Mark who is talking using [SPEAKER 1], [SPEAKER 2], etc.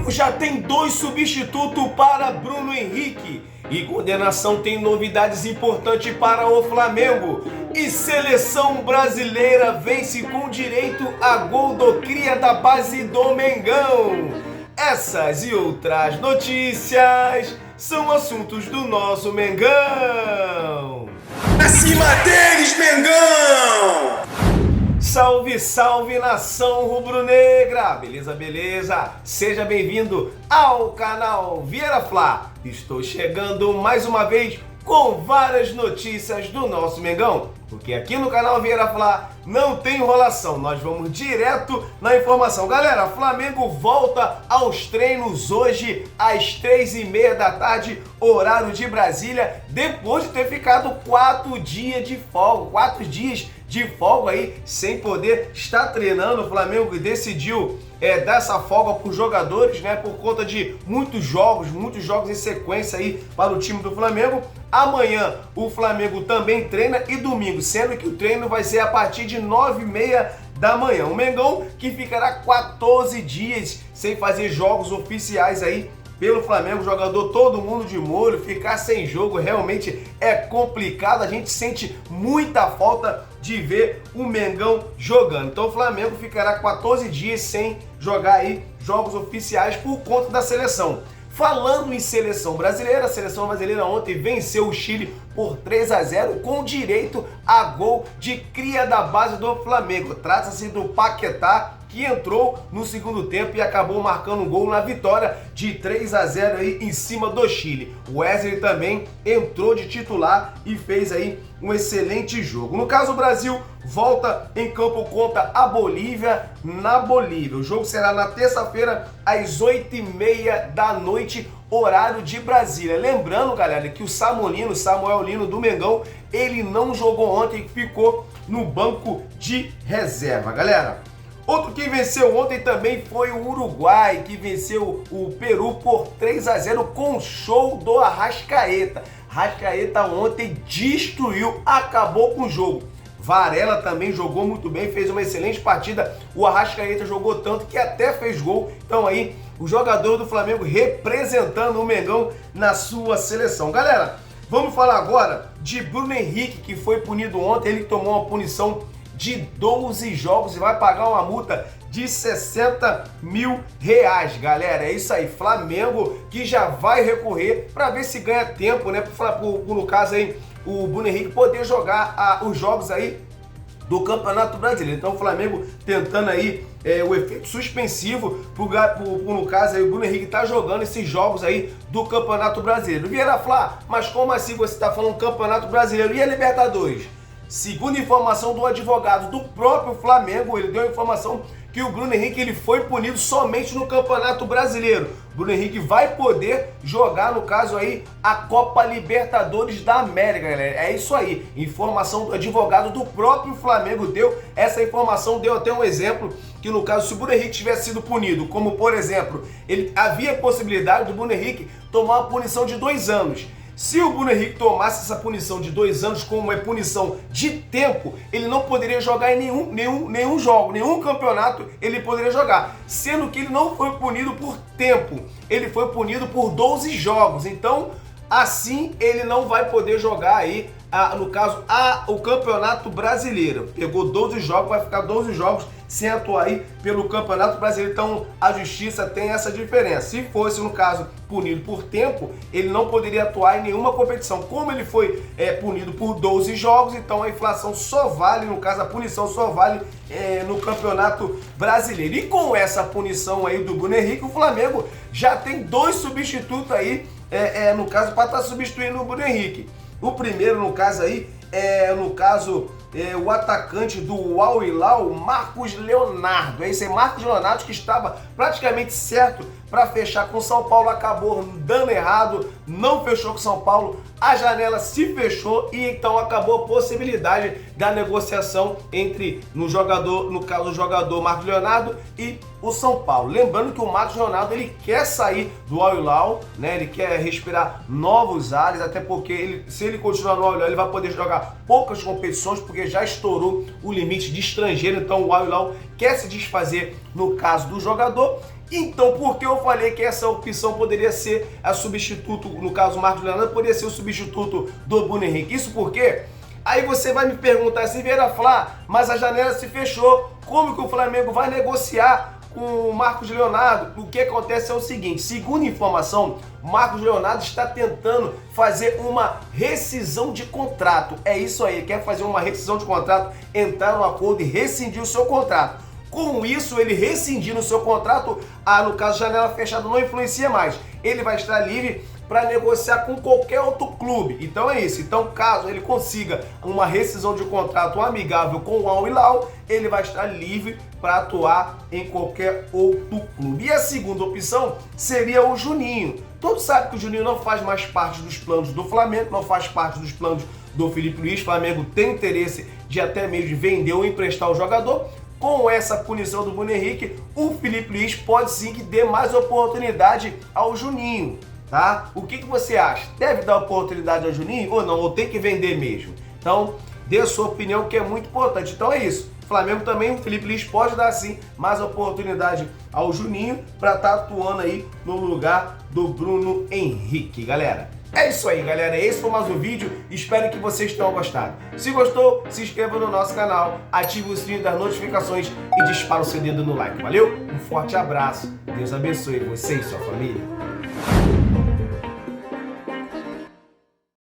[SPEAKER 1] Flamengo já tem 2 substitutos para Bruno Henrique. E coordenação tem novidades importantes para o Flamengo. E seleção brasileira vence com direito a gol do cria da base do Mengão. Essas e outras notícias são assuntos do nosso Mengão. Acima deles, Mengão! Salve, salve, nação rubro-negra! Beleza, beleza? Seja bem-vindo ao canal Vieira Fla. Estou chegando mais uma vez com várias notícias do nosso Mengão, porque aqui no canal Vieira Fla não tem enrolação, nós vamos direto na informação. Galera, Flamengo volta aos treinos hoje às 3h30 da tarde, horário de Brasília, depois de ter ficado 4 dias de folga aí, sem poder estar treinando. O Flamengo decidiu dar essa folga para os jogadores, né, por conta de muitos jogos em sequência aí para o time do Flamengo. Amanhã o Flamengo também treina e domingo, sendo que o treino vai ser a partir de 9h30 da manhã. O Mengão que ficará 14 dias sem fazer jogos oficiais aí pelo Flamengo, jogador todo mundo de molho, ficar sem jogo realmente é complicado, a gente sente muita falta de ver o Mengão jogando. Então o Flamengo ficará 14 dias sem jogar aí jogos oficiais por conta da seleção. Falando em seleção brasileira, a seleção brasileira ontem venceu o Chile por 3-0 com direito a gol de cria da base do Flamengo. Trata-se do Paquetá, que entrou no segundo tempo e acabou marcando um gol na vitória de 3-0 aí em cima do Chile. O Wesley também entrou de titular e fez aí um excelente jogo. No caso, o Brasil volta em campo contra a Bolívia na Bolívia. O jogo será na terça-feira às 8h30 da noite, horário de Brasília. Lembrando, galera, que o Samuel Lino do Mengão, ele não jogou ontem, ficou no banco de reserva, galera. Outro que venceu ontem também foi o Uruguai, que venceu o Peru por 3-0 com show do Arrascaeta. Arrascaeta ontem destruiu, acabou com o jogo. Varela também jogou muito bem, fez uma excelente partida. O Arrascaeta jogou tanto que até fez gol. Então aí, o jogador do Flamengo representando o Mengão na sua seleção. Galera, vamos falar agora de Bruno Henrique, que foi punido ontem. Ele tomou uma punição de 12 jogos e vai pagar uma multa de 60 mil reais, galera. É isso aí, Flamengo que já vai recorrer para ver se ganha tempo, né? No caso aí, o Bruno Henrique poder jogar os jogos aí do Campeonato Brasileiro. Então o Flamengo tentando aí o efeito suspensivo no caso aí o Bruno Henrique tá jogando esses jogos aí do Campeonato Brasileiro. Vieira Flá, mas como assim você tá falando Campeonato Brasileiro e a Libertadores? Segundo informação do advogado do próprio Flamengo, ele deu a informação que o Bruno Henrique ele foi punido somente no Campeonato Brasileiro. Bruno Henrique vai poder jogar, no caso aí, a Copa Libertadores da América, galera. É isso aí. Informação do advogado do próprio Flamengo deu. Essa informação deu até um exemplo que, no caso, se o Bruno Henrique tivesse sido punido, como por exemplo, havia possibilidade do Bruno Henrique tomar uma punição de 2 anos. Se o Bruno Henrique tomasse essa punição de 2 anos como é punição de tempo, ele não poderia jogar em nenhum jogo, nenhum campeonato ele poderia jogar. Sendo que ele não foi punido por tempo, ele foi punido por 12 jogos. Então, assim ele não vai poder jogar aí, no caso, o Campeonato Brasileiro. Pegou 12 jogos, vai ficar 12 jogos sem atuar aí pelo Campeonato Brasileiro. Então a justiça tem essa diferença. Se fosse, no caso, punido por tempo, ele não poderia atuar em nenhuma competição. Como ele foi punido por 12 jogos, então a inflação só vale, no caso, a punição só vale no Campeonato Brasileiro. E com essa punição aí do Bruno Henrique, o Flamengo já tem 2 substitutos aí, no caso, para estar substituindo o Bruno Henrique. O primeiro, no caso aí, o atacante do Al Hilal, Marcos Leonardo. Esse é Marcos Leonardo, que estava praticamente certo para fechar com o São Paulo, acabou dando errado, não fechou com o São Paulo, a janela se fechou e então acabou a possibilidade da negociação entre, no caso, o jogador Marcos Leonardo e o São Paulo. Lembrando que o Marcos Leonardo, ele quer sair do Al Hilal, né? Ele quer respirar novos ares, até porque se ele continuar no Al Hilal, ele vai poder jogar poucas competições, porque já estourou o limite de estrangeiro. Então o Al Hilal quer se desfazer, no caso do jogador. Então, por que eu falei que essa opção poderia ser a substituto, no caso o Marcos Leonardo, poderia ser o substituto do Bruno Henrique? Isso porque aí você vai me perguntar assim, Vieira Flá, mas a janela se fechou, como que o Flamengo vai negociar com o Marcos Leonardo? O que acontece é o seguinte, segundo informação, o Marcos Leonardo está tentando fazer uma rescisão de contrato. É isso aí, quer fazer uma rescisão de contrato, entrar no acordo e rescindir o seu contrato. Com isso, ele rescindindo o seu contrato, no caso, janela fechada não influencia mais. Ele vai estar livre para negociar com qualquer outro clube. Então é isso. Então, caso ele consiga uma rescisão de contrato amigável com o Al Hilal, ele vai estar livre para atuar em qualquer outro clube. E a segunda opção seria o Juninho. Todos sabem que o Juninho não faz mais parte dos planos do Flamengo, não faz parte dos planos do Felipe Luiz. O Flamengo tem interesse de até mesmo vender ou emprestar o jogador. Com essa punição do Bruno Henrique, o Felipe Luiz pode sim que dê mais oportunidade ao Juninho, tá? O que você acha? Deve dar oportunidade ao Juninho ou não? Ou tem que vender mesmo? Então, dê a sua opinião, que é muito importante. Então é isso. O Flamengo também, o Felipe Luiz pode dar sim mais oportunidade ao Juninho para estar atuando aí no lugar do Bruno Henrique, galera. É isso aí, galera. Esse foi mais um vídeo. Espero que vocês tenham gostado. Se gostou, se inscreva no nosso canal, ative o sininho das notificações e dispara o seu dedo no like. Valeu? Um forte abraço. Deus abençoe você e sua família.